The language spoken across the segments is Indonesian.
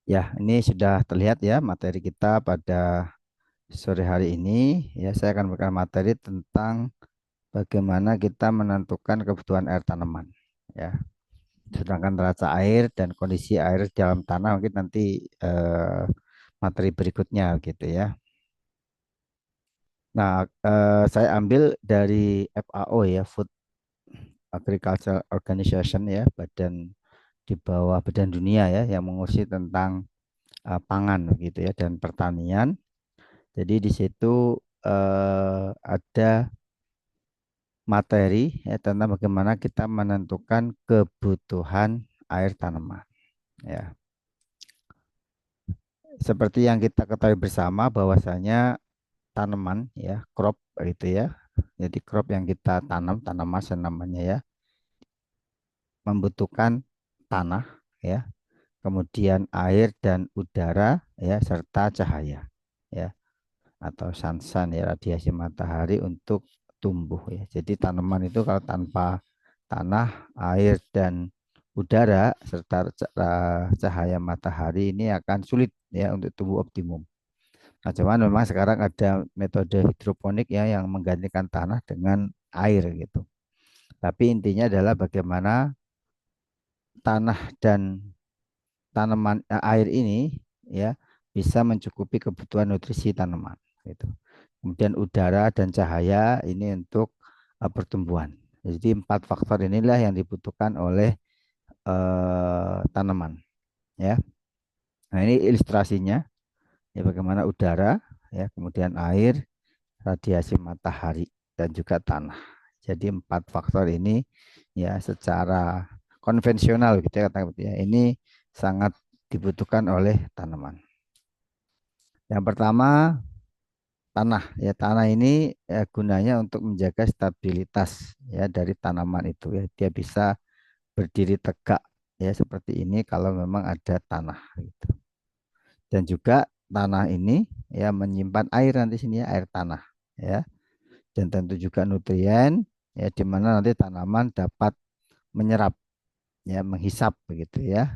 Ya, ini sudah terlihat ya materi kita pada sore hari ini. Ya, saya akan memberikan materi tentang bagaimana kita menentukan kebutuhan air tanaman. Ya, sedangkan teraca air dan kondisi air di dalam tanah mungkin nanti materi berikutnya gitu ya. Nah, saya ambil dari FAO ya, Food Agriculture Organization ya, badan di bawah Badan Dunia ya, yang mengurusi tentang pangan gitu ya dan pertanian. Jadi di situ ada materi ya tentang bagaimana kita menentukan kebutuhan air tanaman. Ya, seperti yang kita ketahui bersama bahwasanya tanaman ya crop gitu ya. Jadi crop yang kita tanam tanaman namanya ya membutuhkan tanah ya, kemudian air dan udara ya serta cahaya ya atau sunshine ya radiasi matahari untuk tumbuh ya. Jadi tanaman itu kalau tanpa tanah, air dan udara serta cahaya matahari ini akan sulit ya untuk tumbuh optimum. Nah, cuman memang sekarang ada metode hidroponik ya yang menggantikan tanah dengan air gitu. Tapi intinya adalah bagaimana tanah dan tanaman air ini ya bisa mencukupi kebutuhan nutrisi tanaman gitu. Kemudian udara dan cahaya ini untuk pertumbuhan. Jadi empat faktor inilah yang dibutuhkan oleh tanaman ya. Nah, ini ilustrasinya ya bagaimana udara ya, kemudian air, radiasi matahari dan juga tanah. Jadi empat faktor ini ya secara konvensional gitu ya kata ya. Ini sangat dibutuhkan oleh tanaman. Yang pertama tanah ya, tanah ini gunanya untuk menjaga stabilitas ya dari tanaman itu ya, dia bisa berdiri tegak ya seperti ini kalau memang ada tanah gitu. Dan juga tanah ini ya menyimpan air nanti sini ya, air tanah ya, dan tentu juga nutrien ya di mana nanti tanaman dapat menyerap ya, menghisap begitu ya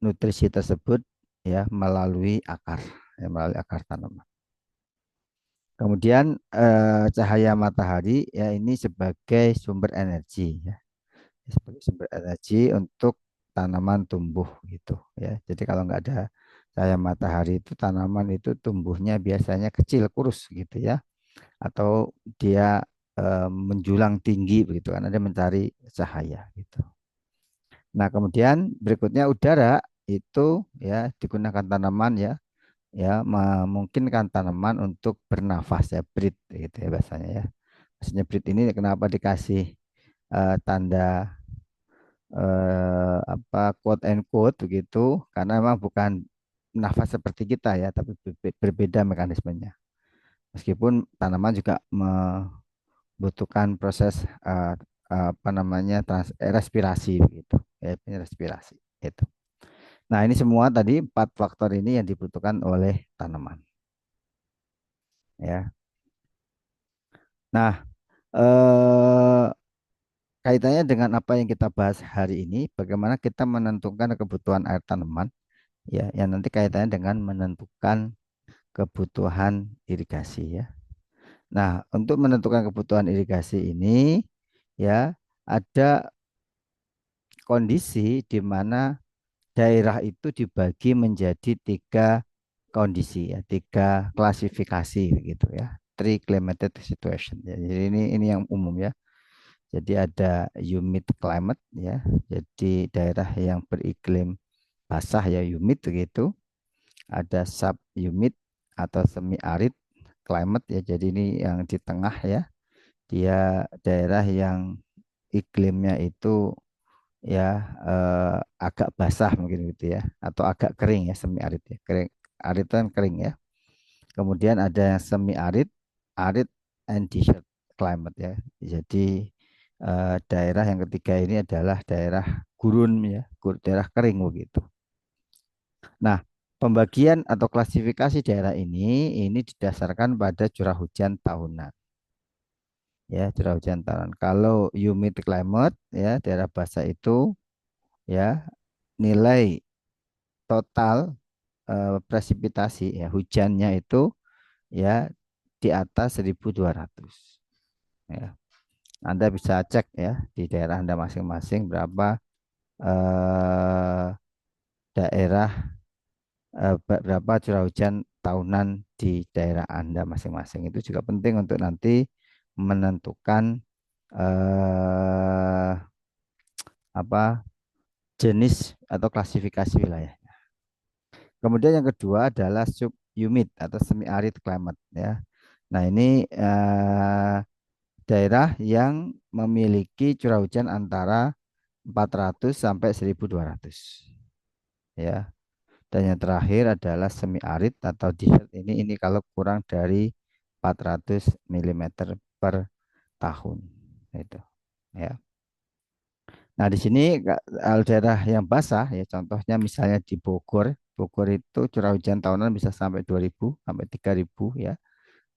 nutrisi tersebut ya melalui akar ya, melalui akar tanaman. Kemudian cahaya matahari ya ini sebagai sumber energi ya, sebagai sumber energi untuk tanaman tumbuh gitu ya. Jadi kalau nggak ada cahaya matahari itu tanaman itu tumbuhnya biasanya kecil kurus gitu ya, atau dia menjulang tinggi begitu kan, ada mencari cahaya gitu. Nah kemudian berikutnya udara itu ya digunakan tanaman ya, ya memungkinkan tanaman untuk bernafas ya, breathe gitu ya bahasanya ya. Maksudnya breathe ini kenapa dikasih tanda apa quote and quote begitu, karena memang bukan nafas seperti kita ya tapi berbeda mekanismenya, meskipun tanaman juga membutuhkan proses apa namanya respirasi begitu ya, ini respirasi itu. Nah ini semua tadi empat faktor ini yang dibutuhkan oleh tanaman ya. Nah eh, kaitannya dengan apa yang kita bahas hari ini, bagaimana kita menentukan kebutuhan air tanaman ya, yang nanti kaitannya dengan menentukan kebutuhan irigasi ya. Nah, untuk menentukan kebutuhan irigasi ini ya ada kondisi di mana daerah itu dibagi menjadi tiga kondisi ya, tiga klasifikasi gitu ya. Three climatic situation. Ya, jadi ini yang umum ya. Jadi ada humid climate ya. Jadi daerah yang beriklim basah ya, humid begitu. Ada subhumid atau semi arid climate ya. Jadi ini yang di tengah ya. Dia daerah yang iklimnya itu ya agak basah mungkin gitu ya, atau agak kering ya, semi arid ya. Kering, arid kan kering ya. Kemudian ada yang semi arid, arid and desert climate ya. Jadi daerah yang ketiga ini adalah daerah gurun ya, daerah kering begitu. Nah, pembagian atau klasifikasi daerah ini didasarkan pada curah hujan tahunan. Ya, curah hujan tahunan. Kalau humid climate ya, daerah basah itu ya nilai total presipitasi ya hujannya itu ya di atas 1.200 ya. Anda bisa cek ya di daerah Anda masing-masing berapa eh, daerah berapa curah hujan tahunan di daerah Anda masing-masing. Itu juga penting untuk nanti menentukan eh, apa jenis atau klasifikasi wilayah. Kemudian yang kedua adalah subhumid atau semi arid climate ya. Nah, ini daerah yang memiliki curah hujan antara 400 sampai 1.200 ya. Dan yang terakhir adalah semi arid atau desert ini kalau kurang dari 400 mm per tahun itu ya. Nah, di sini daerah yang basah ya contohnya misalnya di Bogor. Bogor itu curah hujan tahunan bisa sampai 2.000 sampai 3.000 ya.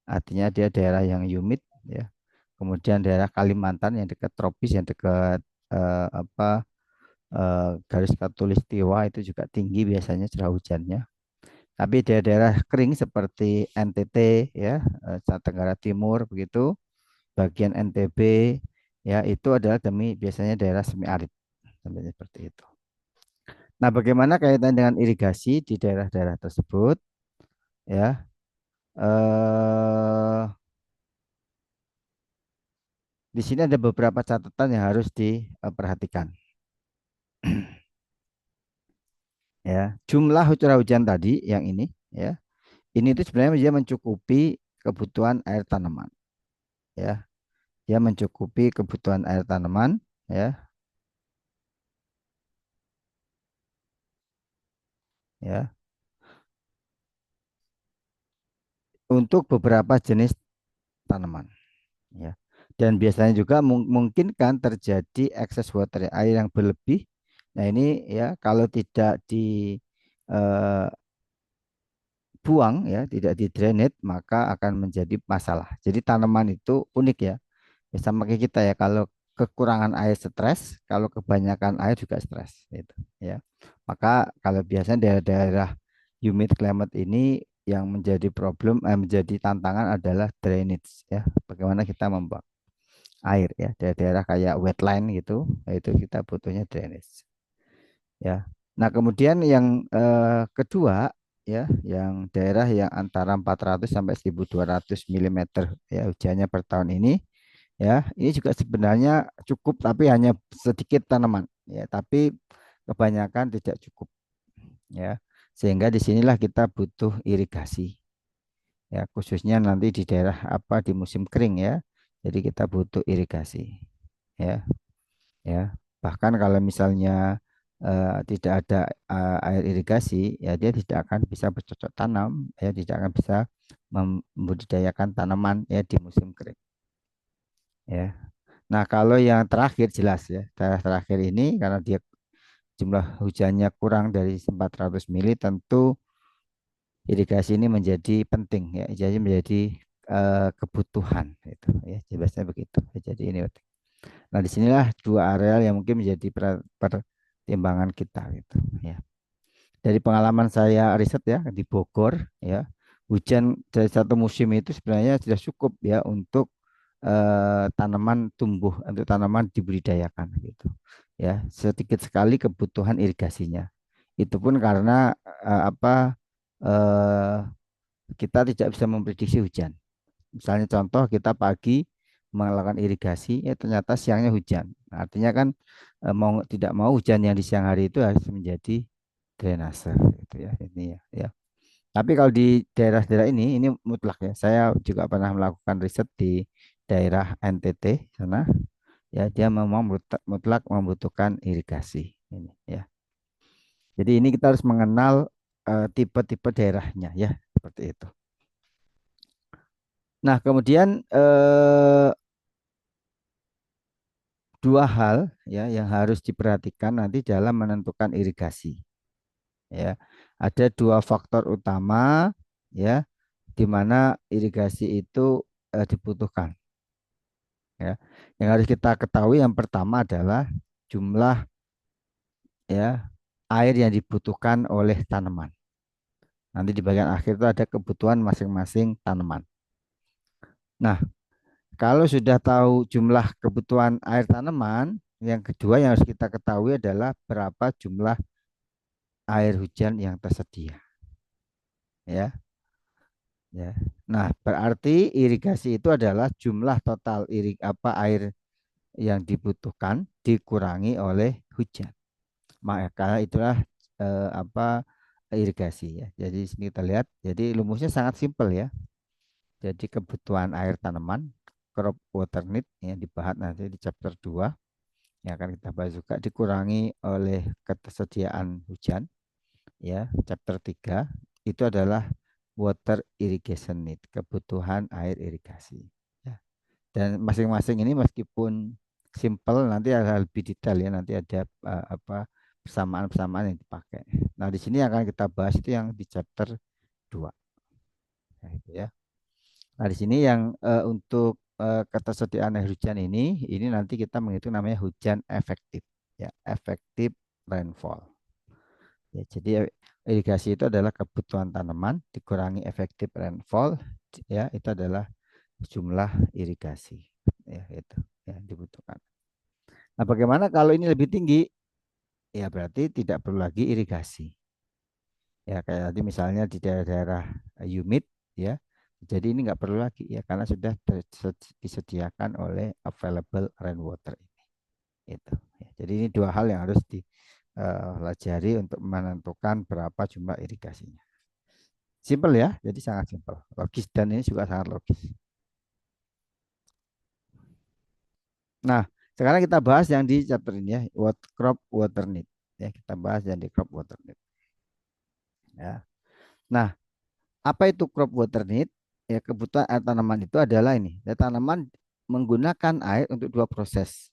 Artinya dia daerah yang humid ya. Kemudian daerah Kalimantan yang dekat tropis yang dekat garis khatulistiwa itu juga tinggi biasanya curah hujannya. Tapi daerah-daerah kering seperti NTT ya, Nusa Tenggara Timur begitu, bagian NTB ya itu adalah biasanya daerah semi arid seperti itu. Nah, bagaimana kaitan dengan irigasi di daerah-daerah tersebut ya? Eh, di sini ada beberapa catatan yang harus diperhatikan ya. Jumlah curah hujan tadi yang ini ya, ini itu sebenarnya dia mencukupi kebutuhan air tanaman ya. Dia mencukupi kebutuhan air tanaman ya, ya untuk beberapa jenis tanaman ya. Dan biasanya juga mungkin kan terjadi excess water ya, air yang berlebih. Nah, ini ya kalau tidak dibuang ya, tidak di drainage maka akan menjadi masalah. Jadi tanaman itu unik ya. Ya, sama kayak kita ya, kalau kekurangan air stres, kalau kebanyakan air juga stres gitu ya. Maka kalau biasanya daerah-daerah humid climate ini yang menjadi menjadi tantangan adalah drainage ya. Bagaimana kita membuang air ya, daerah-daerah kayak wetland gitu, itu kita butuhnya drainage ya. Nah, kemudian yang kedua ya, yang daerah yang antara 400 sampai 1.200 mm ya hujannya per tahun ini juga sebenarnya cukup tapi hanya sedikit tanaman ya, tapi kebanyakan tidak cukup ya. Sehingga disinilah kita butuh irigasi ya, khususnya nanti di daerah apa di musim kering ya. Jadi kita butuh irigasi ya, ya. Bahkan kalau misalnya tidak ada air irigasi ya dia tidak akan bisa bercocok tanam ya, tidak akan bisa membudidayakan tanaman ya di musim kering ya. Nah, kalau yang terakhir jelas ya, daerah terakhir ini karena dia jumlah hujannya kurang dari 400 mili, tentu irigasi ini menjadi penting ya, jadi menjadi kebutuhan itu ya, jelasnya begitu. Jadi ini penting. Nah, disinilah dua areal yang mungkin menjadi pertimbangan kita gitu ya. Dari pengalaman saya riset ya di Bogor ya, hujan dari satu musim itu sebenarnya sudah cukup ya untuk tanaman tumbuh, untuk tanaman dibudidayakan gitu ya. Sedikit sekali kebutuhan irigasinya. Itu pun karena apa eh, kita tidak bisa memprediksi hujan. Misalnya contoh kita pagi melakukan irigasi, ya ternyata siangnya hujan. Nah, artinya kan mau tidak mau hujan yang di siang hari itu harus menjadi drainase gitu ya ini ya. Ya. Tapi kalau di daerah-daerah ini mutlak ya. Saya juga pernah melakukan riset di daerah NTT sana ya, dia memang mutlak membutuhkan irigasi ini ya. Jadi ini kita harus mengenal tipe-tipe daerahnya ya, seperti itu. Nah, kemudian dua hal ya yang harus diperhatikan nanti dalam menentukan irigasi ya. Ada dua faktor utama ya di mana irigasi itu dibutuhkan ya. Yang harus kita ketahui yang pertama adalah jumlah ya air yang dibutuhkan oleh tanaman. Nanti di bagian akhir itu ada kebutuhan masing-masing tanaman. Nah, kalau sudah tahu jumlah kebutuhan air tanaman, yang kedua yang harus kita ketahui adalah berapa jumlah air hujan yang tersedia, ya. Ya. Nah, berarti irigasi itu adalah jumlah total air yang dibutuhkan dikurangi oleh hujan. Maka itulah irigasi ya. Jadi sini kita lihat, jadi rumusnya sangat simpel ya. Jadi kebutuhan air tanaman, crop water need yang dibahas nanti di chapter 2 yang akan kita bahas juga dikurangi oleh ketersediaan hujan ya. Chapter 3 itu adalah water irrigation need, kebutuhan air irigasi. Ya. Dan masing-masing ini meskipun simple nanti ada lebih detail ya, nanti ada persamaan-persamaan yang dipakai. Nah, di sini akan kita bahas itu yang di chapter 2. Nah, itu ya. Nah, di sini yang untuk ketersediaan air hujan ini nanti kita menghitung namanya hujan efektif ya, efektif rainfall. Ya, jadi irigasi itu adalah kebutuhan tanaman dikurangi efektif rainfall ya, itu adalah jumlah irigasi ya, itu yang dibutuhkan. Nah, bagaimana kalau ini lebih tinggi? Ya berarti tidak perlu lagi irigasi. Ya kayak tadi misalnya di daerah-daerah humid ya. Jadi ini nggak perlu lagi ya karena sudah disediakan oleh available rainwater ini. Itu. Ya. Jadi ini dua hal yang harus dipelajari untuk menentukan berapa jumlah irigasinya. Simpel ya, jadi sangat simpel. Logis dan ini juga sangat logis. Nah, sekarang kita bahas yang di chapter ini ya, crop water need. Ya, kita bahas yang di crop water need. Ya. Nah, apa itu crop water need? Ya, kebutuhan air tanaman itu adalah ini. Ya, tanaman menggunakan air untuk dua proses.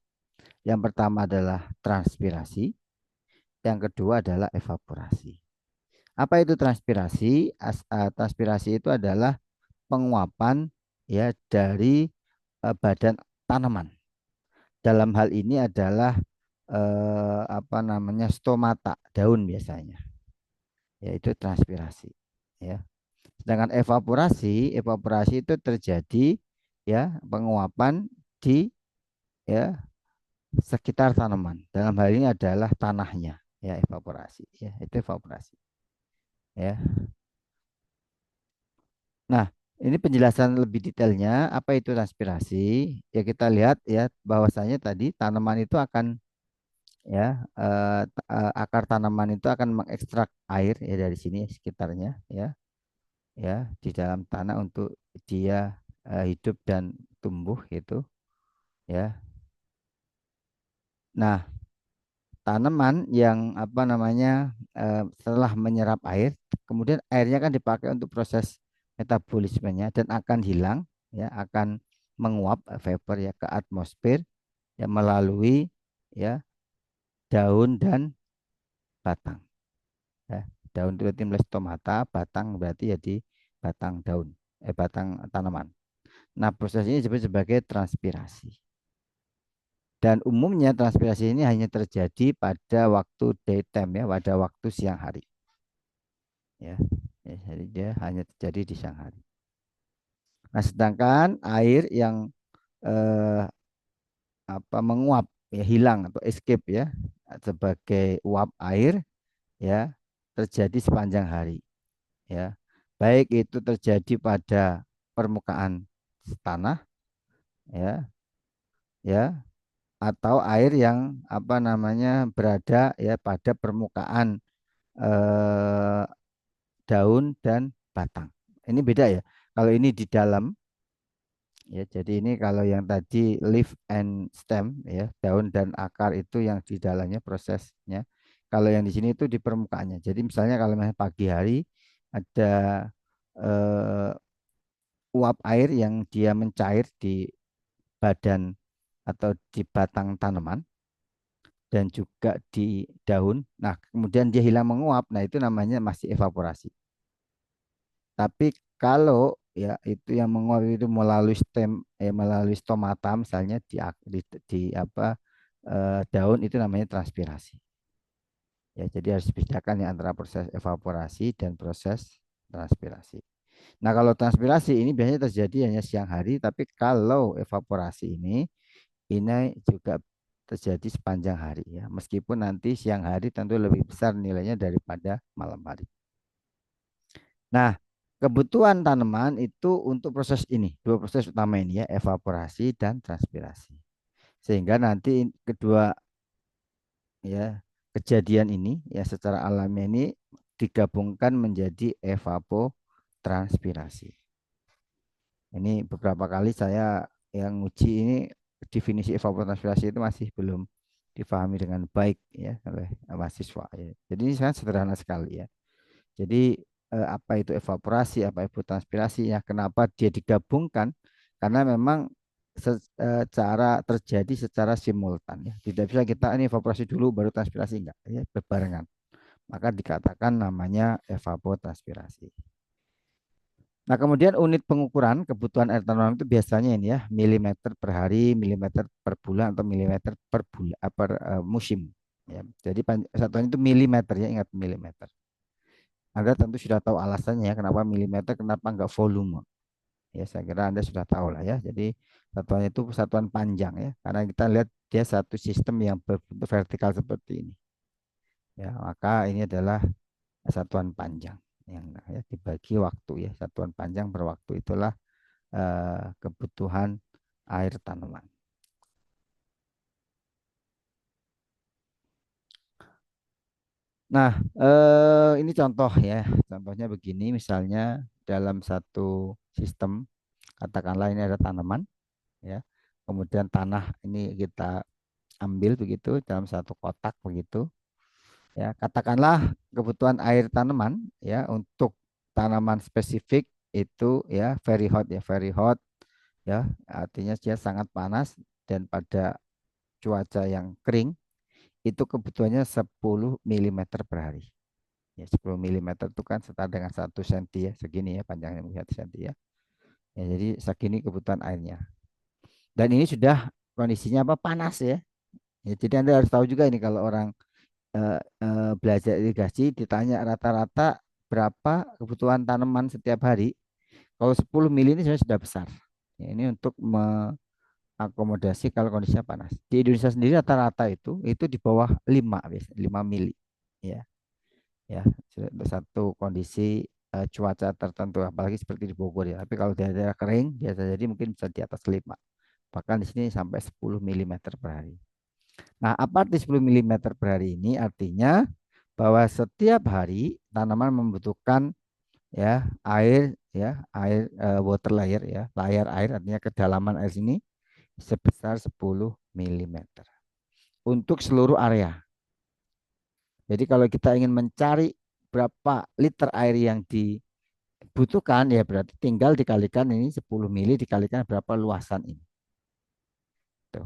Yang pertama adalah transpirasi, yang kedua adalah evaporasi. Apa itu transpirasi? Transpirasi itu adalah penguapan ya dari badan tanaman. Dalam hal ini adalah stomata daun biasanya, yaitu transpirasi. Ya. Sedangkan evaporasi itu terjadi ya penguapan di ya sekitar tanaman. Dalam hal ini adalah tanahnya ya evaporasi ya itu evaporasi ya. Nah, ini penjelasan lebih detailnya apa itu transpirasi. Ya kita lihat ya bahwasanya tadi tanaman itu akan ya akar tanaman itu akan mengekstrak air ya dari sini sekitarnya ya ya di dalam tanah untuk dia hidup dan tumbuh gitu ya. Nah, tanaman yang setelah menyerap air, kemudian airnya kan dipakai untuk proses metabolismenya dan akan hilang ya, akan menguap vapor ya ke atmosfer ya melalui ya daun dan batang ya. Daun itu berarti stomata, batang berarti jadi batang daun, batang tanaman. Nah, proses ini disebut sebagai transpirasi. Dan umumnya transpirasi ini hanya terjadi pada waktu daytime ya, pada waktu siang hari. Ya, jadi dia hanya terjadi di siang hari. Nah, sedangkan air yang eh, menguap ya hilang atau escape ya sebagai uap air ya terjadi sepanjang hari ya. Baik itu terjadi pada permukaan tanah ya ya atau air yang berada ya pada permukaan eh, daun dan batang. Ini beda ya. Kalau ini di dalam ya, jadi ini kalau yang tadi leaf and stem ya, daun dan akar itu yang di dalamnya prosesnya. Kalau yang di sini itu di permukaannya. Jadi misalnya kalau misalnya pagi hari ada eh, uap air yang dia mencair di badan atau di batang tanaman dan juga di daun. Nah, kemudian dia hilang menguap. Nah, itu namanya masih evaporasi. Tapi kalau ya itu yang menguap itu melalui melalui stomata misalnya di daun itu namanya transpirasi. Ya, jadi harus dibedakan ya antara proses evaporasi dan proses transpirasi. Nah, kalau transpirasi ini biasanya terjadi hanya siang hari, tapi kalau evaporasi ini juga terjadi sepanjang hari ya. Meskipun nanti siang hari tentu lebih besar nilainya daripada malam hari. Nah, kebutuhan tanaman itu untuk proses ini, dua proses utama ini ya, evaporasi dan transpirasi. Sehingga nanti kedua ya kejadian ini ya secara alami ini digabungkan menjadi evapotranspirasi. Ini beberapa kali saya yang uji ini definisi evapotranspirasi itu masih belum difahami dengan baik ya oleh mahasiswa ya. Jadi ini sangat sederhana sekali ya. Jadi apa itu evaporasi, apa itu transpirasi ya, kenapa dia digabungkan? Karena memang secara terjadi secara simultan ya. Tidak bisa kita ini evaporasi dulu baru transpirasi enggak ya, berbarengan. Maka dikatakan namanya evapotranspirasi. Nah, kemudian unit pengukuran kebutuhan air tanaman itu biasanya ini ya, milimeter per hari, milimeter per bulan atau milimeter per bulan per musim ya. Jadi satuan itu milimeter ya, ingat milimeter. Anda tentu sudah tahu alasannya ya, kenapa milimeter, kenapa enggak volume. Ya, saya kira Anda sudah tahu lah ya. Jadi satuannya itu satuan panjang ya, karena kita lihat dia satu sistem yang berbentuk vertikal seperti ini. Ya, maka ini adalah satuan panjang yang ya, dibagi waktu ya, satuan panjang per waktu itulah kebutuhan air tanaman. Nah, ini contoh ya. Contohnya begini, misalnya dalam satu sistem, katakanlah ini ada tanaman, ya. Kemudian tanah ini kita ambil begitu dalam satu kotak begitu, ya. Katakanlah kebutuhan air tanaman, ya, untuk tanaman spesifik itu ya very hot, ya. Artinya dia sangat panas dan pada cuaca yang kering itu kebutuhannya 10 milimeter per hari. Ya, 10 milimeter itu kan setara dengan 1 senti ya, segini ya panjangnya 1 senti ya. Ya, jadi segini kebutuhan airnya. Dan ini sudah kondisinya apa panas ya. Ya, jadi Anda harus tahu juga ini kalau orang belajar irigasi ditanya rata-rata berapa kebutuhan tanaman setiap hari. Kalau 10 mili ini sudah besar. Ya, ini untuk mengakomodasi kalau kondisinya panas. Di Indonesia sendiri rata-rata itu di bawah 5 biasanya, 5 mili. Ya. Ya untuk satu kondisi cuaca tertentu apalagi seperti di Bogor ya, tapi kalau daerah-daerah kering biasa jadi mungkin bisa di atas 5, bahkan di sini sampai 10 milimeter per hari. Nah, apa arti 10 milimeter per hari ini? Artinya bahwa setiap hari tanaman membutuhkan ya air water layer ya, layar air artinya kedalaman air sini sebesar 10 milimeter untuk seluruh area. Jadi kalau kita ingin mencari berapa liter air yang dibutuhkan ya berarti tinggal dikalikan ini 10 mili dikalikan berapa luasan ini. Tuh.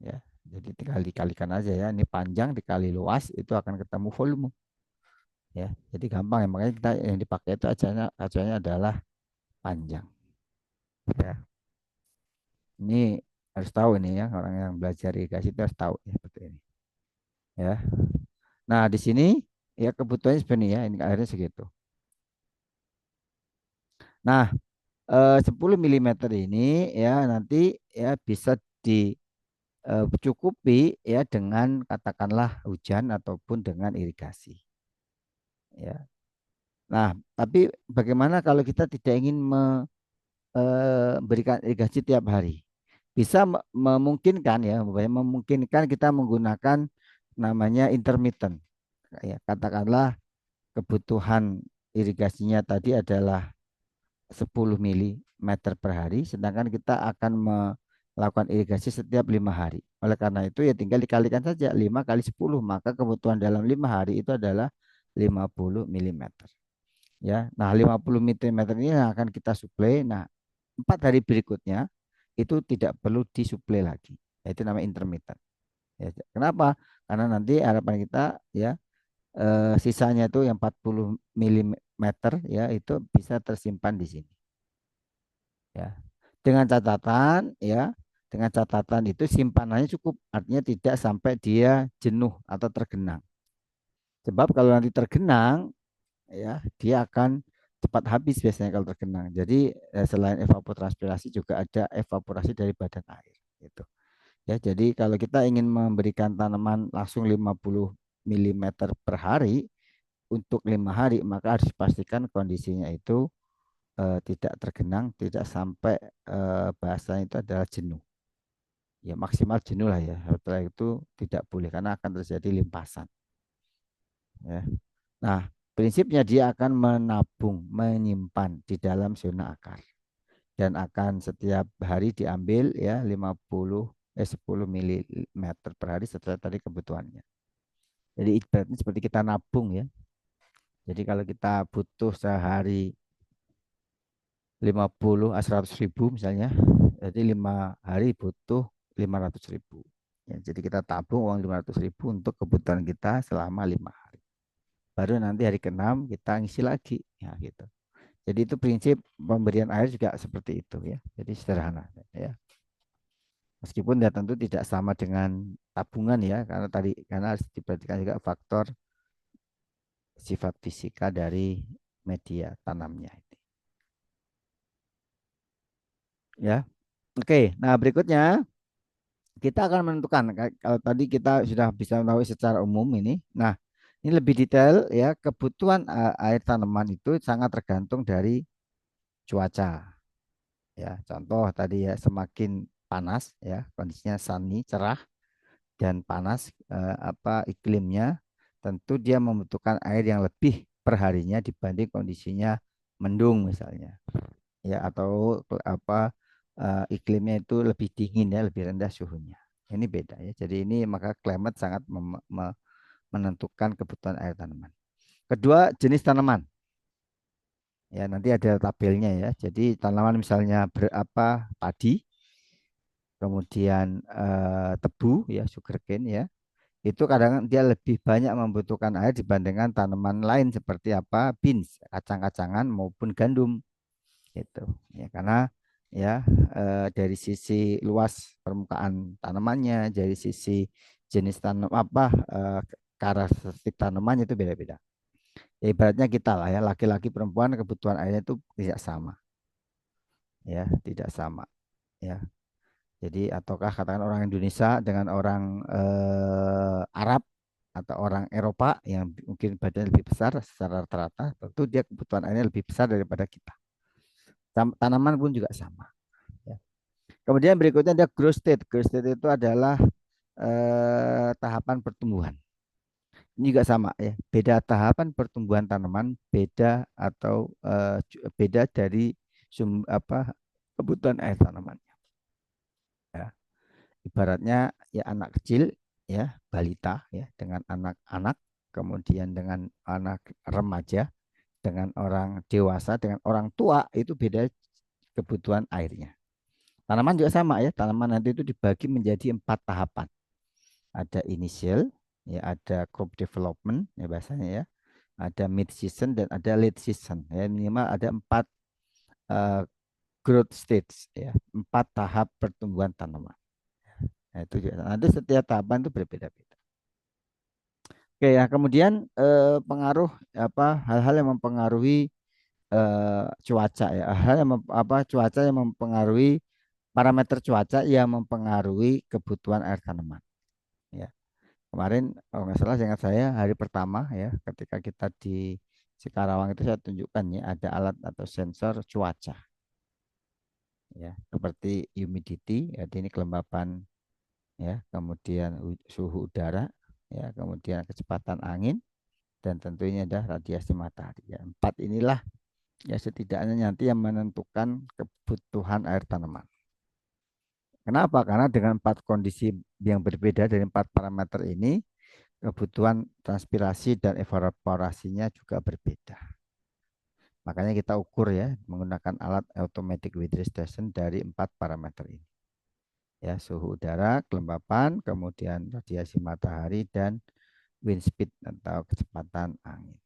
Ya. Jadi tinggal dikalikan aja ya. Ini panjang dikali luas itu akan ketemu volume. Ya. Jadi gampang ya. Makanya kita yang dipakai itu acuannya adalah panjang. Ya. Ini harus tahu ini ya orang yang belajar irigasi itu harus tahu ya seperti ini. Ya. Nah, di sini ya kebutuhannya sebenarnya ya ini airnya segitu. Nah, 10 milimeter ini ya nanti ya bisa dicukupi ya dengan katakanlah hujan ataupun dengan irigasi ya. Nah, tapi bagaimana kalau kita tidak ingin memberikan irigasi tiap hari? Bisa memungkinkan ya, memungkinkan kita menggunakan namanya intermittent. Ya, katakanlah kebutuhan irigasinya tadi adalah 10 milimeter per hari, sedangkan kita akan melakukan irigasi setiap 5 hari. Oleh karena itu ya tinggal dikalikan saja 5 kali 10, maka kebutuhan dalam 5 hari itu adalah 50 milimeter. Ya, nah 50 milimeter ini yang akan kita suplai. Nah, 4 hari berikutnya itu tidak perlu disuplai lagi. Itu namanya intermittent. Ya, kenapa? Karena nanti harapan kita ya sisanya itu yang 40 milimeter ya itu bisa tersimpan di sini. Ya. Dengan catatan ya, dengan catatan itu simpanannya cukup, artinya tidak sampai dia jenuh atau tergenang. Sebab kalau nanti tergenang, ya dia akan cepat habis biasanya kalau tergenang. Jadi selain evapotranspirasi juga ada evaporasi dari badan air. Gitu. Ya, jadi kalau kita ingin memberikan tanaman langsung 50 milimeter per hari untuk 5 hari, maka harus dipastikan kondisinya itu tidak tergenang, tidak sampai bahasanya itu adalah jenuh. Ya maksimal jenuh lah ya. Setelah itu tidak boleh karena akan terjadi limpasan. Ya. Nah, prinsipnya dia akan menabung, menyimpan di dalam zona akar dan akan setiap hari diambil ya 10 milimeter per hari setelah tadi kebutuhannya. Jadi ibaratnya seperti kita nabung ya. Jadi kalau kita butuh sehari 100 ribu misalnya, jadi 5 hari butuh 500 ribu. Ya, jadi kita tabung uang 500 ribu untuk kebutuhan kita selama 5 hari. Baru nanti hari ke-6 kita ngisi lagi. Ya gitu. Jadi itu prinsip pemberian air juga seperti itu ya. Jadi sederhana ya. Meskipun ya tentu tidak sama dengan tabungan ya, karena harus diperhatikan juga faktor sifat fisika dari media tanamnya. Ya, oke. Nah berikutnya kita akan menentukan kalau tadi kita sudah bisa mengetahui secara umum ini. Nah ini lebih detail ya, kebutuhan air tanaman itu sangat tergantung dari cuaca. Ya, contoh tadi ya semakin panas ya kondisinya sunny cerah dan panas iklimnya, tentu dia membutuhkan air yang lebih perharinya dibanding kondisinya mendung misalnya ya, atau iklimnya itu lebih dingin ya, lebih rendah suhunya. Ini beda ya. Jadi ini maka climate sangat menentukan kebutuhan air tanaman. Kedua, jenis tanaman. Ya, nanti ada tabelnya ya. Jadi tanaman misalnya padi, kemudian tebu ya, sugarcane ya. Itu kadang dia lebih banyak membutuhkan air dibandingkan tanaman lain seperti beans, kacang-kacangan maupun gandum gitu. Ya, karena ya dari sisi luas permukaan tanamannya, dari sisi jenis tanam karakteristik tanamannya itu beda-beda. Ya, ibaratnya kita lah ya, laki-laki perempuan kebutuhan airnya itu tidak sama, ya, tidak sama, ya. Jadi ataukah katakan orang Indonesia dengan orang Arab atau orang Eropa yang mungkin badannya lebih besar secara rata-rata, tentu dia kebutuhan airnya lebih besar daripada kita. Tanaman pun juga sama. Ya. Kemudian berikutnya ada growth state. Growth state itu adalah tahapan pertumbuhan. Ini juga sama ya. Beda tahapan pertumbuhan tanaman, beda atau beda dari kebutuhan air tanaman. Ya. Ibaratnya ya anak kecil ya, balita ya dengan anak-anak, kemudian dengan anak remaja, dengan orang dewasa, dengan orang tua itu beda kebutuhan airnya. Tanaman juga sama ya, tanaman nanti itu dibagi menjadi 4 tahapan. Ada initial, ya ada crop development ya bahasanya ya, ada mid season dan ada late season. Ya minimal ada 4 eh, growth stage ya, 4 tahap pertumbuhan tanaman. Nah, itu juga. Nanti setiap tahapan itu berbeda-beda. Oke ya, kemudian pengaruh hal-hal yang mempengaruhi cuaca ya, hal yang cuaca yang mempengaruhi parameter cuaca yang mempengaruhi kebutuhan air tanaman. Ya, kemarin kalau nggak salah ingat saya hari pertama ya, ketika kita di Sikarawang itu saya tunjukkan ya ada alat atau sensor cuaca ya, seperti humidity, ya ini kelembapan ya, kemudian suhu udara ya, kemudian kecepatan angin dan tentunya ada radiasi matahari ya. 4 inilah ya setidaknya nanti yang menentukan kebutuhan air tanaman. Kenapa? Karena dengan 4 kondisi yang berbeda dari 4 parameter ini, kebutuhan transpirasi dan evaporasinya juga berbeda. Makanya kita ukur ya menggunakan alat automatic weather station dari 4 parameter ini. Ya, suhu udara, kelembapan, kemudian radiasi matahari dan wind speed atau kecepatan angin.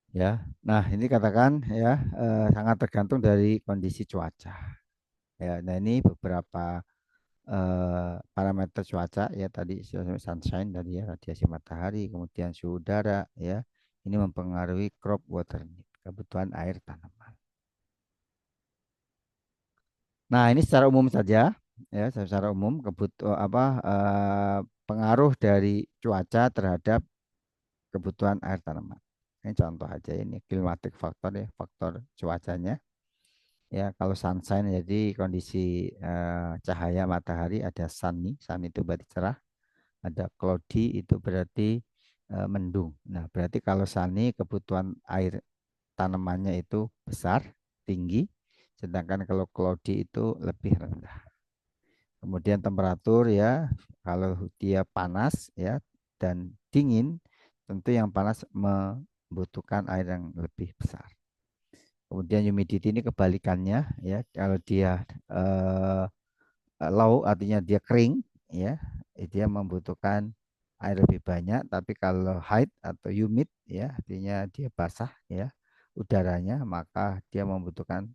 Ya, nah ini katakan ya sangat tergantung dari kondisi cuaca. Ya, nah ini beberapa parameter cuaca ya tadi sunshine tadi ya radiasi matahari, kemudian suhu udara ya. Ini mempengaruhi crop water need, kebutuhan air tanaman. Nah, ini secara umum saja ya, secara umum pengaruh dari cuaca terhadap kebutuhan air tanaman. Ini contoh aja ini climatic factor ya, faktor cuacanya. Ya, kalau sunshine jadi kondisi cahaya matahari ada sunny, sun itu berarti cerah, ada cloudy itu berarti mendung. Nah, berarti kalau sunny kebutuhan air tanamannya itu besar, tinggi, sedangkan kalau cloudy itu lebih rendah. Kemudian temperatur ya, kalau dia panas ya dan dingin, tentu yang panas membutuhkan air yang lebih besar. Kemudian humidity ini kebalikannya ya, kalau dia eh, low artinya dia kering ya, dia membutuhkan air lebih banyak. Tapi kalau high atau humid ya, artinya dia basah ya udaranya, maka dia membutuhkan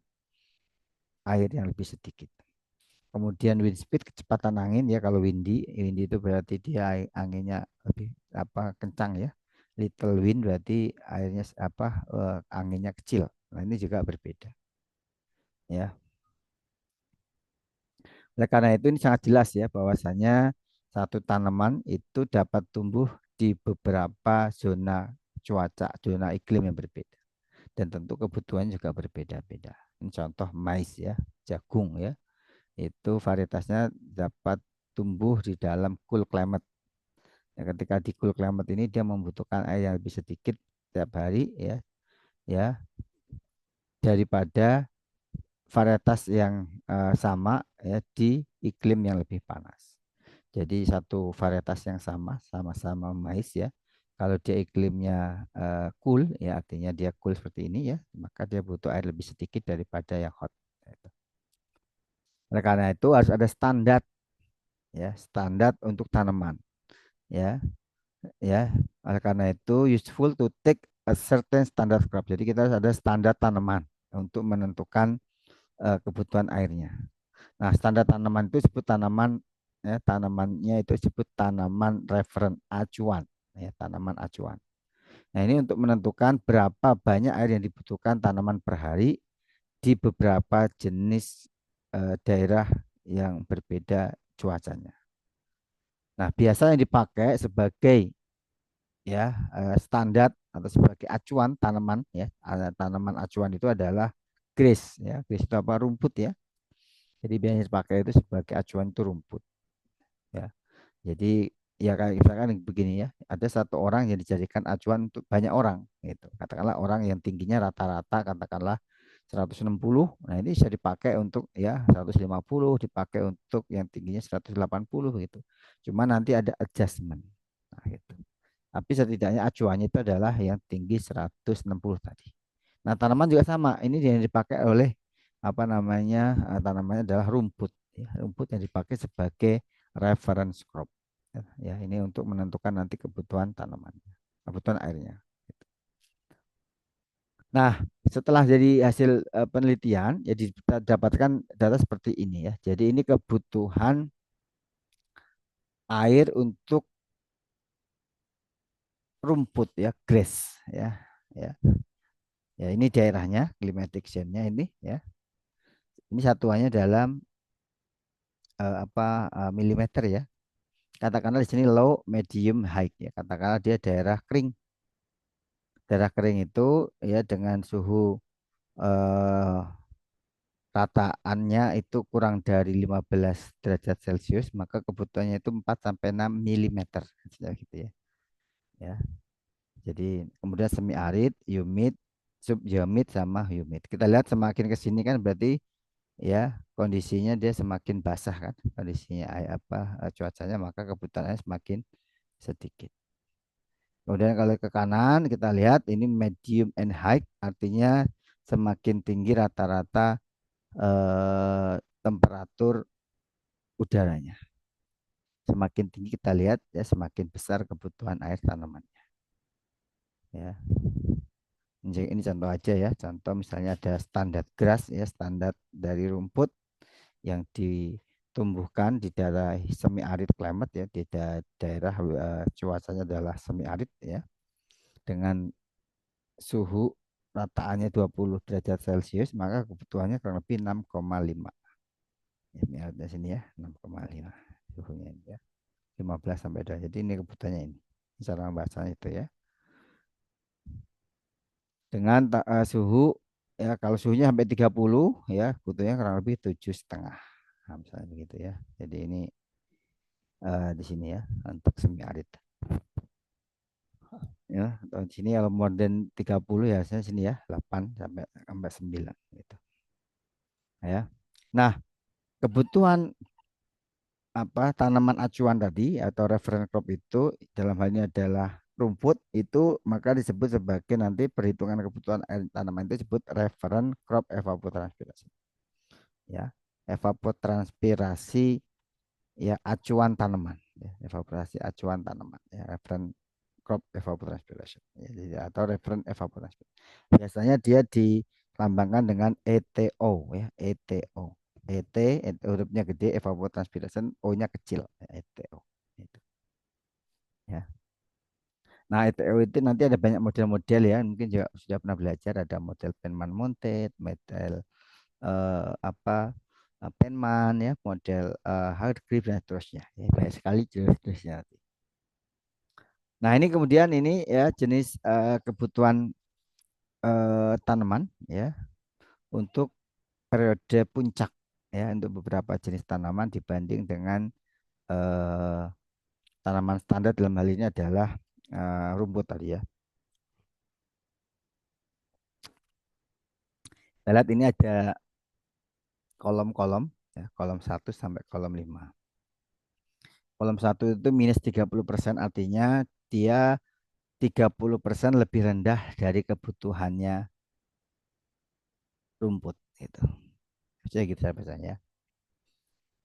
air yang lebih sedikit. Kemudian wind speed kecepatan angin ya, kalau windy itu berarti dia anginnya lebih kencang ya. Little wind berarti airnya anginnya kecil. Nah, ini juga berbeda ya. Oleh karena itu ini sangat jelas ya bahwasanya satu tanaman itu dapat tumbuh di beberapa zona cuaca, zona iklim yang berbeda. Dan tentu kebutuhannya juga berbeda-beda. Ini contoh mais ya, jagung ya. Itu varietasnya dapat tumbuh di dalam cool climate. Ya, ketika di cool climate ini dia membutuhkan air yang lebih sedikit setiap hari ya, ya daripada varietas yang sama ya di iklim yang lebih panas. Jadi satu varietas yang sama-sama mais ya. Kalau dia iklimnya cool ya, artinya dia cool seperti ini ya, maka dia butuh air lebih sedikit daripada yang hot. Oleh karena itu harus ada standar ya, standar untuk tanaman ya. Ya, oleh karena itu useful to take a certain standard crop. Jadi kita harus ada standar tanaman untuk menentukan kebutuhan airnya. Nah, standar tanaman itu disebut tanaman ya, tanamannya itu disebut tanaman referen acuan ya, tanaman acuan. Nah, ini untuk menentukan berapa banyak air yang dibutuhkan tanaman per hari di beberapa jenis daerah yang berbeda cuacanya. Nah, biasa yang dipakai sebagai ya standar atau sebagai acuan tanaman ya, tanaman acuan itu adalah grass ya. Grass itu apa? Rumput ya. Jadi biasanya dipakai itu sebagai acuan itu rumput ya. Jadi ya kayak misalkan begini ya, ada satu orang yang dijadikan acuan untuk banyak orang gitu. Katakanlah orang yang tingginya rata-rata katakanlah 160. Nah, ini bisa dipakai untuk ya 150, dipakai untuk yang tingginya 180 gitu. Cuma nanti ada adjustment. Nah, gitu. Tapi setidaknya acuannya itu adalah yang tinggi 160 tadi. Nah, tanaman juga sama. Ini yang dipakai oleh tanamannya adalah rumput. Ya, rumput yang dipakai sebagai reference crop. Ya, ini untuk menentukan nanti kebutuhan tanaman, kebutuhan airnya. Nah, setelah jadi hasil penelitian, jadi kita dapatkan data seperti ini ya. Jadi ini kebutuhan air untuk rumput ya, grass ya. Ya, ya ini daerahnya, climatic zone-nya ini ya. Ini satuannya dalam milimeter ya. Katakanlah di sini low, medium, high ya. Katakanlah dia daerah kering. Daerah kering itu ya dengan suhu eh, rataannya itu kurang dari 15 derajat Celcius, maka kebutuhannya itu 4 sampai 6 milimeter gitu ya. Ya. Jadi kemudian semi arid, humid, subhumid sama humid. Kita lihat semakin ke sini kan berarti ya kondisinya dia semakin basah kan, kondisinya cuacanya, maka kebutuhannya semakin sedikit. Kemudian kalau ke kanan kita lihat ini medium and high, artinya semakin tinggi rata-rata temperatur udaranya. Semakin tinggi kita lihat ya semakin besar kebutuhan air tanaman ya. Ini contoh aja ya, contoh misalnya ada standar grass ya, standar dari rumput yang di tumbuhkan di daerah semi arid climate ya, di daerah cuacanya adalah semi arid ya, dengan suhu rataannya 20 derajat Celcius, maka kebutuhannya kurang lebih 6,5. Ya, ini ada sini ya, 6,5 suhunya ini ya. 15 sampai 2. Jadi ini kebutuhannya ini. Cara membahasnya itu ya. Dengan suhu ya, kalau suhunya sampai 30 ya, butuhnya kurang lebih 7,5. Nah, misalnya begitu ya. Jadi ini di sini ya untuk semi arid. Ya, tahun sini kalau more than 30 ya, saya sini ya 8 sampai sampai 9 gitu. Ya. Nah, kebutuhan apa tanaman acuan tadi atau reference crop itu dalam hal ini adalah rumput itu, maka disebut sebagai nanti perhitungan kebutuhan air tanaman itu disebut reference crop evapotranspirasi ya, evapotranspirasi ya, acuan tanaman ya, evaporasi acuan tanaman ya, reference crop evapotranspiration ya, atau reference evapotranspiration. Biasanya dia dilambangkan dengan ETO ya, ETO. ET, hurufnya gede, evapotranspiration, O-nya kecil, ya, ETO. Itu, ya. Nah, ETO itu nanti ada banyak model-model ya, mungkin juga sudah pernah belajar, ada model Penman mounted, model apa Penman ya, model hard grip dan seterusnya. Ya, banyak sekali jenis-jenisnya. Nah, ini kemudian ini ya jenis kebutuhan tanaman ya untuk periode puncak ya, untuk beberapa jenis tanaman dibanding dengan eh, tanaman standar dalam hal ini adalah rumput tadi ya. Kita lihat ini ada kolom-kolom ya, kolom 1 sampai kolom 5. Kolom 1 itu minus 30%, artinya dia 30% lebih rendah dari kebutuhannya rumput gitu. Saya gitu saya bacanya.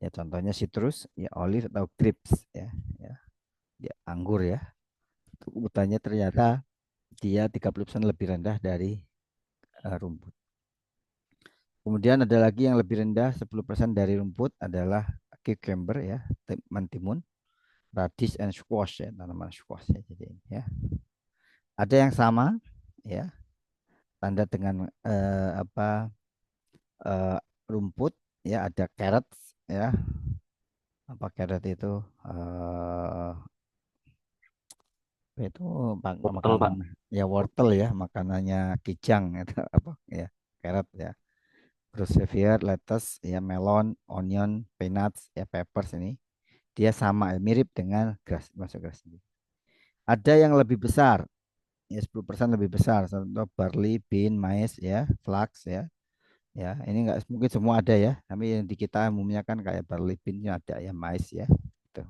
Ya contohnya citrus, ya olive atau grapes ya, ya, ya anggur ya. Kebutuhannya ternyata dia 30% lebih rendah dari rumput. Kemudian ada lagi yang lebih rendah 10% dari rumput adalah cucumber ya, mentimun, radish and squash ya, tanaman squash ya. Jadi ya. Ada yang sama ya, tanda dengan eh, rumput ya, ada carrots ya. Apa carrot itu itu Wortel, makanan Pak. ya, wortel ya, makanannya kijang itu apa ya, carrot ya. Terus Xavier, lettuce ya, melon, onion, peanuts ya, peppers ini dia sama ya, mirip dengan grass, masuk grass ini. Ada yang lebih besar ya, 10% lebih besar, contoh barley, bean, mais ya, flax ya. Ya, ini enggak mungkin semua ada ya, tapi yang di kita umumnya kan kayak barley, bean ada ya, mais ya. Gitu.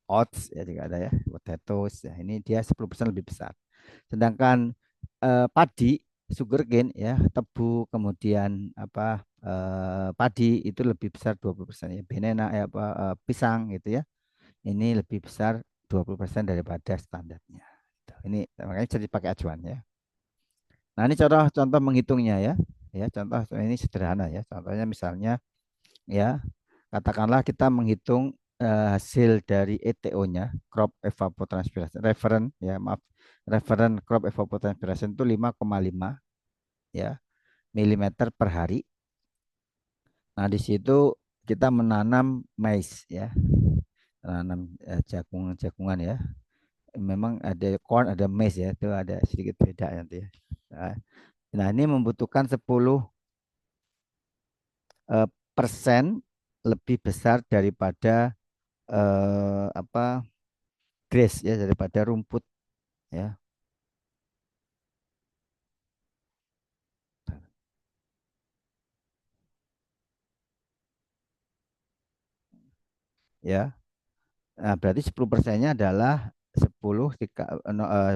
Oats ya juga ada ya, potatoes ya. Ini dia 10% lebih besar. Sedangkan padi, sugarcane ya, tebu, kemudian apa padi itu lebih besar 20% ya. Banana ya, apa pisang gitu ya. Ini lebih besar 20% daripada standarnya. Ini makanya jadi pakai acuan ya. Nah, ini contoh-contoh menghitungnya ya. Ya, contoh ini sederhana ya. Contohnya misalnya ya, katakanlah kita menghitung hasil dari ETO-nya, crop evapotranspiration, ya, maaf, referen crop evapotranspiration itu 5,5 ya milimeter per hari. Nah, di situ kita menanam mais ya, menanam jagung-jagungan ya. Memang ada corn, ada maize ya, itu ada sedikit beda nanti ya. Nah, ini membutuhkan 10 persen lebih besar daripada apa grass ya, daripada rumput ya. Ya. Nah, berarti 10%-nya adalah 10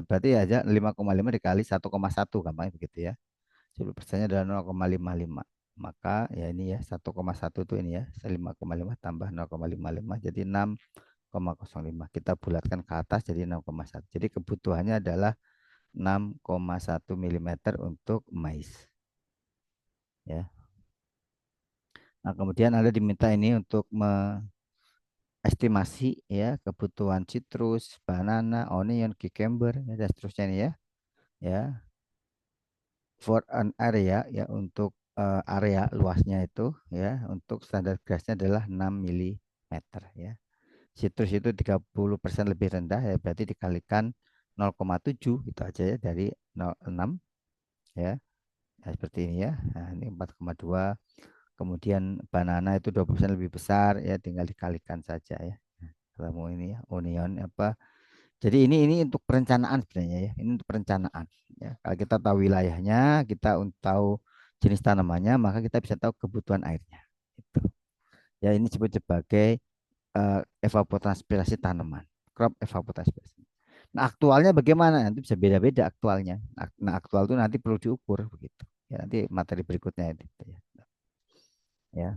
berarti aja 5,5 dikali 1,1 gampang begitu ya. 10%-nya adalah 0,55. Maka ya ini ya 1,1 itu ini ya, 5,5 tambah 0,55 jadi 6,05. Kita bulatkan ke atas jadi 6,1. Jadi kebutuhannya adalah 6,1 milimeter untuk mais. Ya. Nah, kemudian Anda diminta ini untuk estimasi ya kebutuhan citrus, banana, onion, cucumber ya, dan seterusnya ini ya. Ya, for an area ya untuk area luasnya itu ya untuk standar gasnya adalah 6 milimeter ya. Citrus itu 30% lebih rendah ya berarti dikalikan 0,7 itu aja ya dari 0,6 ya. Ya, seperti ini ya. Nah, ini 4,2. Kemudian banana itu 20% lebih besar ya tinggal dikalikan saja ya. Kalau mau ini ya onion apa. Jadi ini untuk perencanaan sebenarnya ya. Ini untuk perencanaan ya. Kalau kita tahu wilayahnya, kita tahu jenis tanamannya, maka kita bisa tahu kebutuhan airnya. Itu. Ya ini disebut sebagai evapotranspirasi tanaman, crop evapotranspirasi. Nah, aktualnya bagaimana? Nanti bisa beda-beda aktualnya. Nah, aktual itu nanti perlu diukur begitu. Ya, nanti materi berikutnya itu ya. Ya.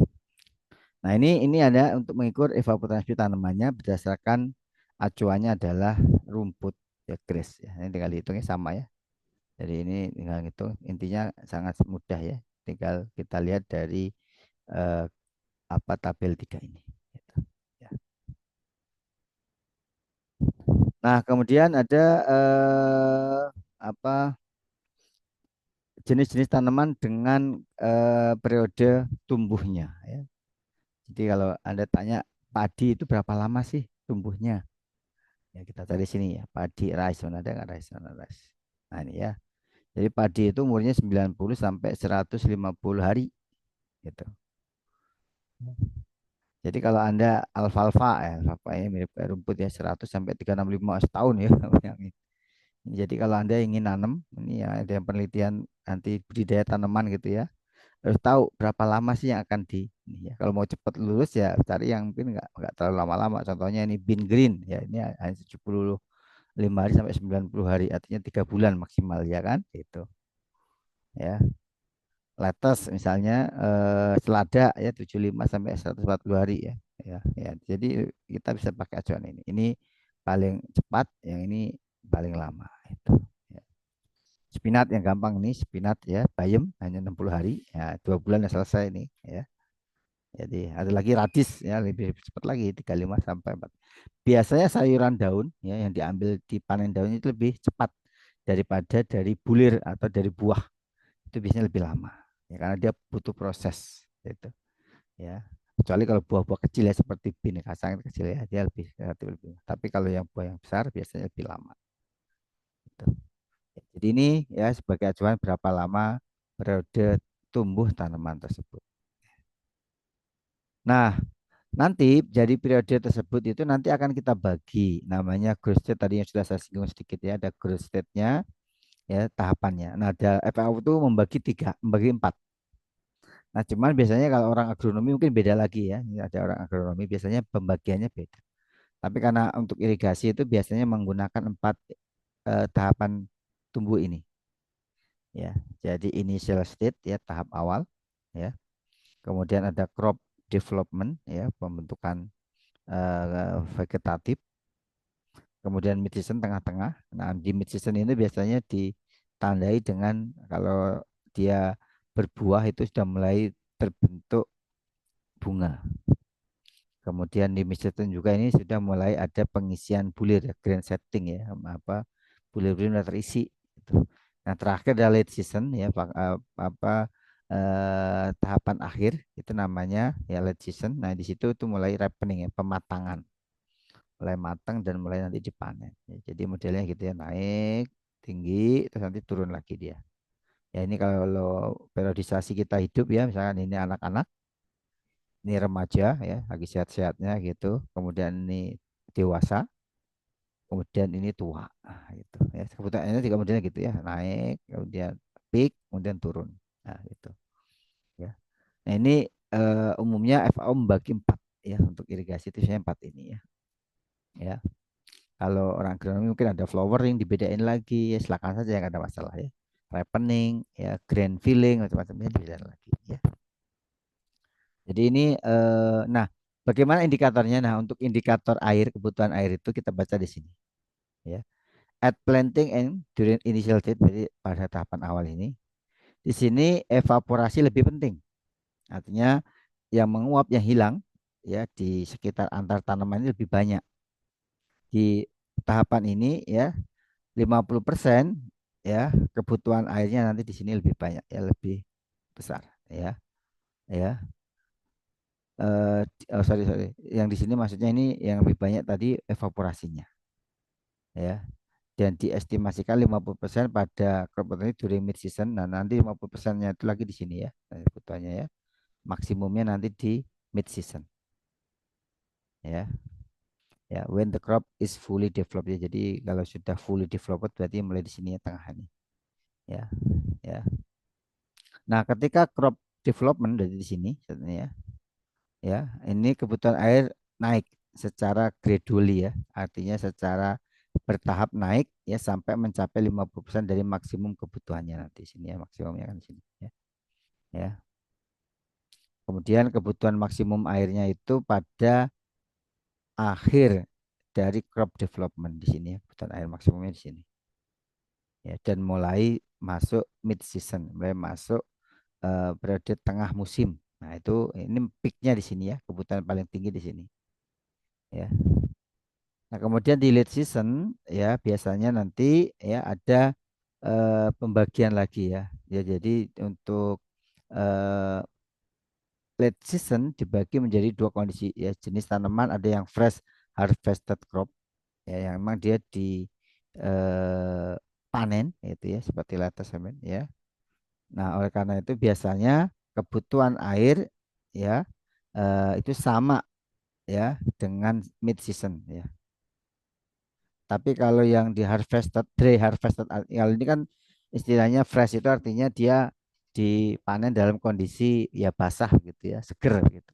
Nah, ini ada untuk mengukur evapotranspirasi tanamannya berdasarkan acuannya adalah rumput ya grass ya. Ini tinggal dihitungnya sama ya. Jadi ini tinggal hitung intinya sangat mudah ya. Tinggal kita lihat dari eh, apa tabel 3 ini. Gitu. Ya. Nah, kemudian ada apa jenis-jenis tanaman dengan periode tumbuhnya ya. Jadi kalau Anda tanya padi itu berapa lama sih tumbuhnya? Ya kita cari sini ya, padi rice mana ada nggak rice mana rice. Nah ini ya. Jadi padi itu umurnya 90 sampai 150 hari gitu. Jadi kalau Anda alfalfa ya, alfalfa ini mirip kayak rumput ya 100 sampai 365 setahun ya. Yang ini. Jadi kalau Anda ingin nanam, ini ya ada yang penelitian nanti budidaya tanaman gitu ya. Harus tahu berapa lama sih yang akan ini ya. Kalau mau cepat lulus ya cari yang mungkin nggak terlalu lama-lama. Contohnya ini bean green ya ini hanya 75 hari sampai 90 hari artinya 3 bulan maksimal ya kan itu ya. Lettuce misalnya selada ya 75 sampai 140 hari ya. Ya. Jadi kita bisa pakai acuan ini. Ini paling cepat, yang ini paling lama itu. Ya. Spinat yang gampang nih, spinat ya, bayam hanya 60 hari, ya 2 bulan ya selesai nih ya. Jadi ada lagi radis ya lebih cepat lagi 35 sampai 4. Biasanya sayuran daun ya yang diambil dipanen daunnya itu lebih cepat daripada dari bulir atau dari buah. Itu biasanya lebih lama. Ya karena dia butuh proses gitu ya. Kecuali kalau buah-buah kecil ya seperti bin kacang kecil ya dia lebih relatif lebih. Tapi kalau yang buah yang besar biasanya lebih lama gitu. Jadi ini ya sebagai acuan berapa lama periode tumbuh tanaman tersebut. Nah, nanti jadi periode tersebut itu nanti akan kita bagi namanya growth state tadi yang sudah saya singgung sedikit ya ada growth state-nya ya tahapannya. Nah, ada FAO itu membagi tiga, membagi empat. Nah, cuman biasanya kalau orang agronomi mungkin beda lagi ya. Ini ada orang agronomi biasanya pembagiannya beda. Tapi karena untuk irigasi itu biasanya menggunakan empat tahapan tumbuh ini ya. Jadi initial state ya tahap awal ya. Kemudian ada crop development ya pembentukan vegetatif. Kemudian mid season tengah-tengah. Nah, di mid season ini biasanya ditandai dengan kalau dia berbuah itu sudah mulai terbentuk bunga. Kemudian di mid season juga ini sudah mulai ada pengisian bulir ya, grand setting ya, apa bulir-bulir sudah terisi. Gitu. Nah, terakhir adalah late season ya, tahapan akhir itu namanya ya late season. Nah, di situ tuh mulai ripening ya, pematangan. Mulai matang dan mulai nanti dipanen. Ya, jadi modelnya gitu ya naik tinggi terus nanti turun lagi dia. Ya ini kalau periodisasi kita hidup ya misalkan ini anak-anak, ini remaja ya lagi sehat-sehatnya gitu. Kemudian ini dewasa, kemudian ini tua. Nah, gitu ya. Kebutuhannya juga modelnya gitu ya naik, kemudian peak, kemudian turun. Nah gitu ya. Nah ini umumnya FAO membagi empat ya untuk irigasi itu saya empat ini ya. Ya. Kalau orang agronomi mungkin ada flowering dibedain lagi, ya silakan saja yang ada masalah ya. Ripening, ya grain filling macam-macamnya dibedain lagi ya. Jadi ini nah bagaimana indikatornya? Nah untuk indikator air kebutuhan air itu kita baca di sini ya. At planting and during initial stage, jadi pada tahapan awal ini, di sini evaporasi lebih penting. Artinya yang menguap, yang hilang ya di sekitar antar tanaman ini lebih banyak. Di tahapan ini ya 50% ya kebutuhan airnya nanti di sini lebih banyak ya, lebih besar ya. Ya. Oh, sorry sorry. Yang di sini maksudnya ini yang lebih banyak tadi evaporasinya ya. Dan diestimasikan 50% pada crop rotation during mid season. Nah, nanti 50%-nya itu lagi di sini ya. Nah, kebutuhannya ya. Maksimumnya nanti di mid season ya. Ya, when the crop is fully developed ya. Jadi kalau sudah fully developed berarti mulai di sini ya tengah ini. Ya, ya. Nah, ketika crop development dari di sini sebenarnya ya, ini kebutuhan air naik secara gradually ya. Artinya secara bertahap naik ya sampai mencapai 50% dari maksimum kebutuhannya nanti sini ya, maksimumnya kan di sini ya. Ya. Kemudian kebutuhan maksimum airnya itu pada akhir dari crop development di sini ya, kebutuhan air maksimumnya di sini. Ya, dan mulai masuk mid season, mulai masuk periode tengah musim. Nah, itu ini peaknya di sini ya, kebutuhan paling tinggi di sini ya. Nah, kemudian di late season ya biasanya nanti ya ada pembagian lagi ya. Ya, jadi untuk eh, late season dibagi menjadi dua kondisi ya, jenis tanaman ada yang fresh harvested crop ya yang memang dia di eh, panen itu ya seperti lettuce semen ya. Nah, oleh karena itu biasanya kebutuhan air ya itu sama ya dengan mid season ya. Tapi kalau yang di harvested, dry harvested, kalau ini kan istilahnya fresh itu artinya dia dipanen dalam kondisi ya basah gitu ya, seger gitu.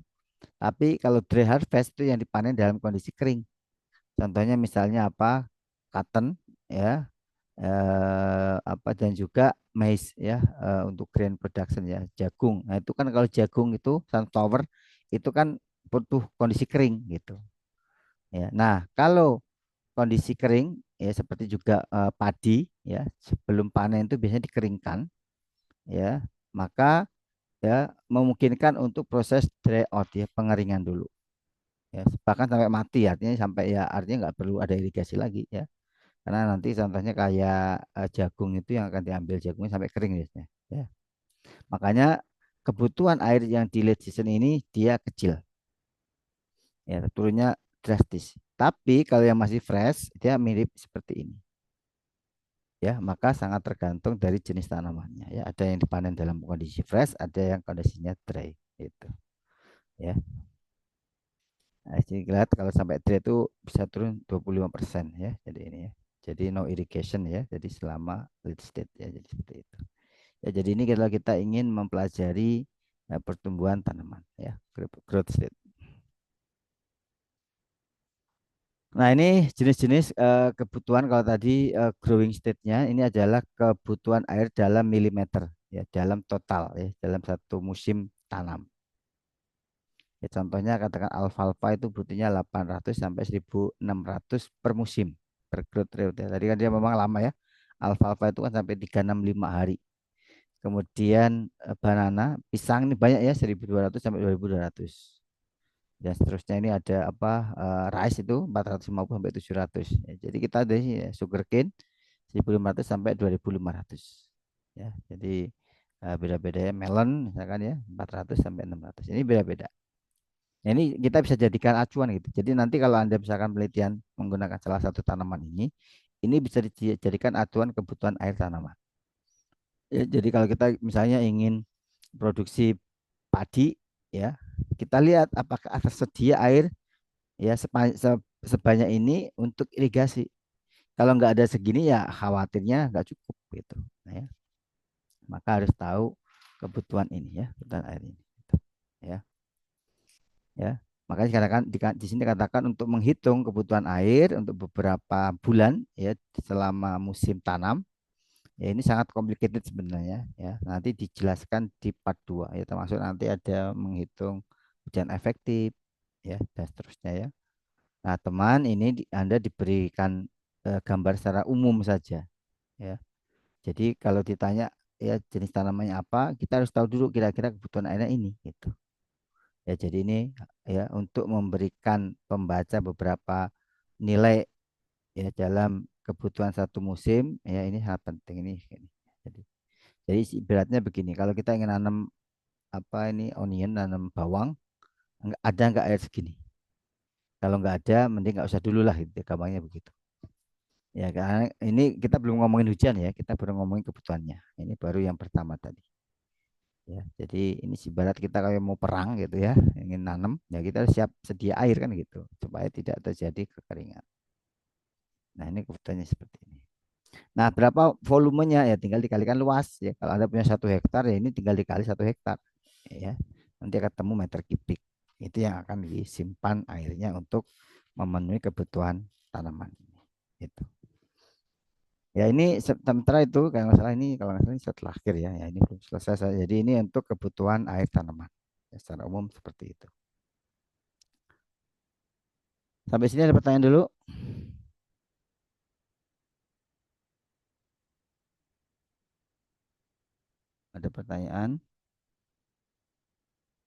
Tapi kalau dry harvest itu yang dipanen dalam kondisi kering. Contohnya misalnya apa? Cotton ya, apa dan juga maize ya untuk grain production ya, jagung. Nah, itu kan kalau jagung itu sunflower itu kan butuh kondisi kering gitu. Ya. Nah, kalau kondisi kering ya seperti juga padi ya sebelum panen itu biasanya dikeringkan ya maka ya memungkinkan untuk proses dry out ya pengeringan dulu ya bahkan sampai mati artinya sampai ya artinya nggak perlu ada irigasi lagi ya karena nanti contohnya kayak jagung itu yang akan diambil jagungnya sampai kering biasanya ya makanya kebutuhan air yang di late season ini dia kecil ya turunnya drastis tapi kalau yang masih fresh dia mirip seperti ini ya maka sangat tergantung dari jenis tanamannya ya ada yang dipanen dalam kondisi fresh ada yang kondisinya dry itu ya nah, jadi lihat kalau sampai dry itu bisa turun 25% ya jadi ini ya jadi no irrigation ya jadi selama lead state ya jadi seperti itu ya jadi ini kalau kita ingin mempelajari pertumbuhan tanaman ya growth state. Nah, ini jenis-jenis kebutuhan kalau tadi growing state-nya ini adalah kebutuhan air dalam milimeter ya, dalam total ya, dalam satu musim tanam. Ya, contohnya katakan alfalfa itu butuhnya 800 sampai 1600 per musim per growth rate. Ya. Tadi kan dia memang lama ya. Alfalfa itu kan sampai 365 hari. Kemudian banana, pisang ini banyak ya 1200 sampai 2200 dan seterusnya ini ada apa rice itu 450 sampai 700 ya, jadi kita ada ya, sugarcane 1500 sampai 2500 ya jadi beda-beda ya melon misalkan ya 400 sampai 600 ini beda-beda. Nah, ini kita bisa jadikan acuan gitu jadi nanti kalau Anda misalkan penelitian menggunakan salah satu tanaman ini bisa dijadikan acuan kebutuhan air tanaman ya, jadi kalau kita misalnya ingin produksi padi ya kita lihat apakah tersedia air ya sebanyak ini untuk irigasi. Kalau nggak ada segini ya khawatirnya nggak cukup gitu. Nah, ya. Maka harus tahu kebutuhan ini ya, kebutuhan air ini. Gitu. Ya, ya. Makanya dikatakan di sini dikatakan untuk menghitung kebutuhan air untuk beberapa bulan ya selama musim tanam. Ya ini sangat complicated sebenarnya ya. Nanti dijelaskan di part 2 ya termasuk nanti ada menghitung hujan efektif ya dan seterusnya ya. Nah, teman, ini Anda diberikan gambar secara umum saja, ya. Jadi kalau ditanya ya jenis tanamannya apa, kita harus tahu dulu kira-kira kebutuhan airnya ini, gitu. Ya, jadi ini ya untuk memberikan pembaca beberapa nilai ya dalam kebutuhan satu musim, ya ini hal penting ini. Jadi, jadi ibaratnya begini, kalau kita ingin nanam apa ini onion, nanam bawang, ada nggak air segini? Kalau nggak ada, mending nggak usah dulu lah, gitu, gampangnya begitu. Ya, karena ini kita belum ngomongin hujan ya, kita baru ngomongin kebutuhannya. Ini baru yang pertama tadi. Ya, jadi ini ibarat kita kayak mau perang gitu ya, ingin nanam, ya kita siap sedia air kan gitu, supaya tidak terjadi kekeringan. Nah, ini kebutuhannya seperti ini. Nah, berapa volumenya ya tinggal dikalikan luas ya. Kalau Anda punya 1 hektar ya ini tinggal dikali 1 hektar ya. Nanti ketemu meter kubik. Itu yang akan disimpan airnya untuk memenuhi kebutuhan tanaman. Itu. Ya ini sementara itu kalau nggak salah ini kalau nggak salah ini setelah akhir ya. Ya ini belum selesai. Jadi ini untuk kebutuhan air tanaman. Ya, secara umum seperti itu. Sampai sini ada pertanyaan dulu. Ada pertanyaan?